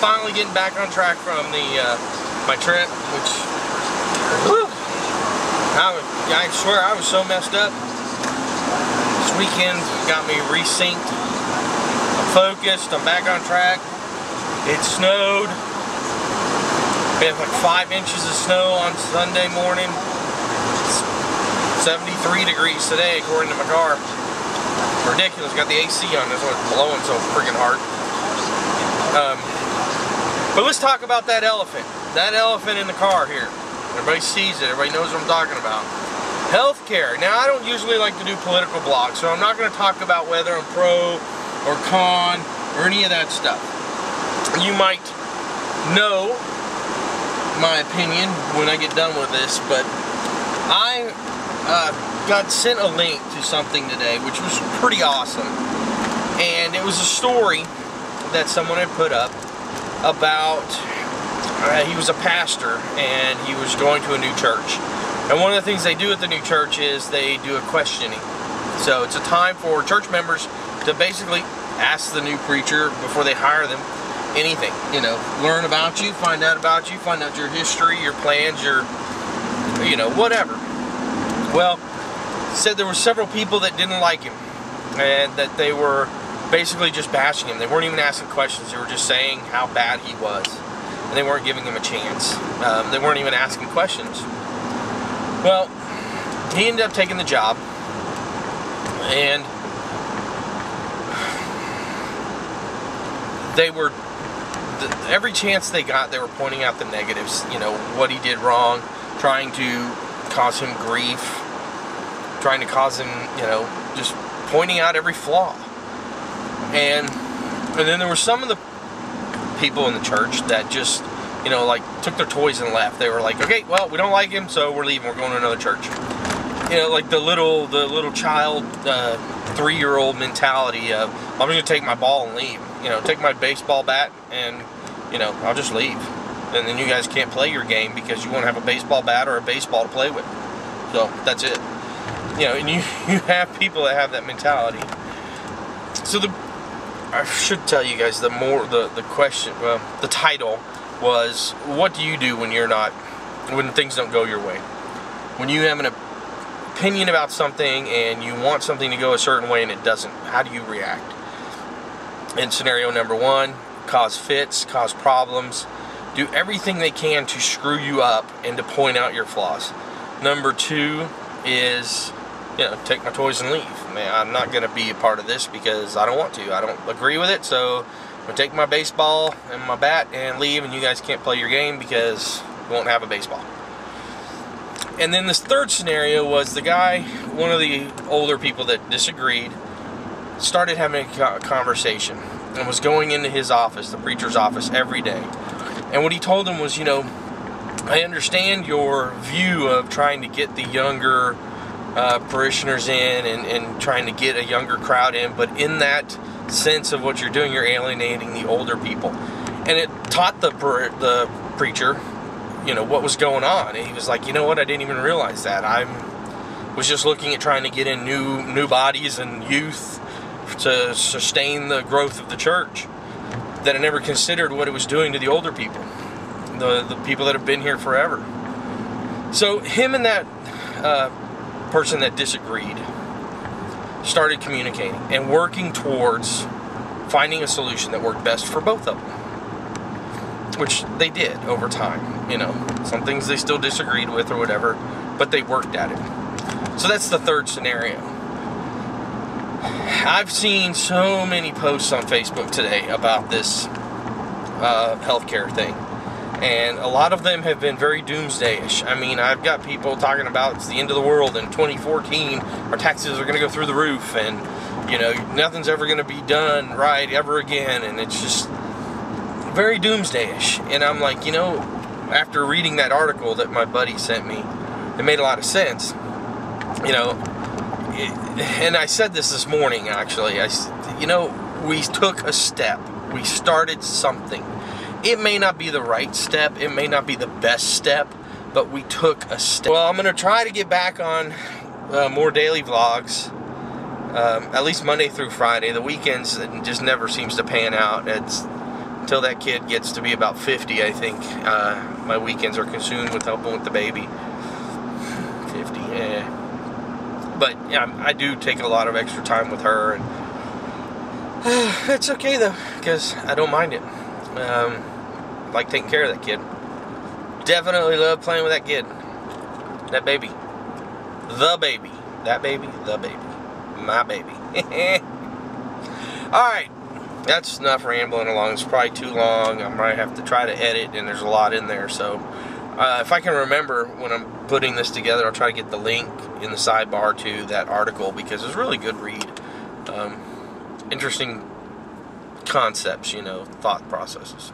Finally getting back on track from my trip, which, whew, I swear I was so messed up. This weekend got me resynced. I'm focused. I'm back on track. It snowed. We had like 5 inches of snow on Sunday morning. It's 73 degrees today, according to my car. Ridiculous. Got the AC on. That's why it's blowing so freaking hard. But let's talk about that elephant. That elephant in the car here. Everybody sees it. Everybody knows what I'm talking about. Healthcare. Now, I don't usually like to do political blogs, so I'm not going to talk about whether I'm pro or con or any of that stuff. You might know my opinion when I get done with this, but I got sent a link to something today, which was pretty awesome. And it was a story that someone had put up about, he was a pastor and he was going to a new church. And one of the things they do at the new church is they do a questioning. So it's a time for church members to basically ask the new preacher before they hire them anything. You know, learn about you, find out your history, your plans, your, you know, whatever. Well, said there were several people that didn't like him and that they were basically just bashing him. They weren't even asking questions. They were just saying how bad he was. And they weren't giving him a chance. They weren't even asking questions. Well, he ended up taking the job. And they were, every chance they got, they were pointing out the negatives. You know, what he did wrong, trying to cause him grief, trying to cause him, you know, just pointing out every flaw. And then there were some of the people in the church that just, you know, like took their toys and left. They were like, okay, well, we don't like him, so we're leaving. We're going to another church. You know, like the little child, 3-year-old mentality of, I'm just going to take my ball and leave. You know, take my baseball bat and, you know, I'll just leave. And then you guys can't play your game because you won't have a baseball bat or a baseball to play with. So, that's it. You know, and you have people that have that mentality. So I should tell you guys the question, well, the title was, what do you do when when things don't go your way? When you have an opinion about something and you want something to go a certain way and it doesn't, how do you react? In scenario number 1, cause fits, cause problems, do everything they can to screw you up and to point out your flaws. Number 2 is, you know, take my toys and leave. Man, I'm not going to be a part of this because I don't want to. I don't agree with it, so I'm going to take my baseball and my bat and leave, and you guys can't play your game because you won't have a baseball. And then this third scenario was the guy, one of the older people that disagreed, started having a conversation and was going into his office, the preacher's office, every day. And what he told him was, you know, I understand your view of trying to get the younger parishioners in and trying to get a younger crowd in, but in that sense of what you're doing, you're alienating the older people. And it taught the preacher, you know, what was going on. And he was like, you know what, I didn't even realize that. I was just looking at trying to get in new bodies and youth to sustain the growth of the church, that I never considered what it was doing to the older people, the people that have been here forever. So him and that person that disagreed started communicating and working towards finding a solution that worked best for both of them, which they did over time. You know, some things they still disagreed with or whatever, but they worked at it. So that's the third scenario. I've seen so many posts on Facebook today about this healthcare thing, and a lot of them have been very doomsday-ish. I mean, I've got people talking about it's the end of the world in 2014, our taxes are going to go through the roof, and, you know, nothing's ever going to be done right ever again, and it's just very doomsday-ish. And I'm like, you know, after reading that article that my buddy sent me, it made a lot of sense. You know, and I said this morning, actually. You know, we took a step. We started something. It may not be the right step. It may not be the best step, but we took a step. Well, I'm going to try to get back on more daily vlogs, at least Monday through Friday. The weekends, it just never seems to pan out. It's until that kid gets to be about 50, I think my weekends are consumed with helping with the baby. 50, yeah. But yeah, I do take a lot of extra time with her, and it's okay though, because I don't mind it. I like taking care of that kid. Definitely love playing with that kid. That baby. The baby. That baby. The baby. My baby. Alright. That's enough rambling along. It's probably too long. I might have to try to edit, and there's a lot in there. So, if I can remember when I'm putting this together, I'll try to get the link in the sidebar to that article, because it's a really good read. Interesting concepts, thought processes.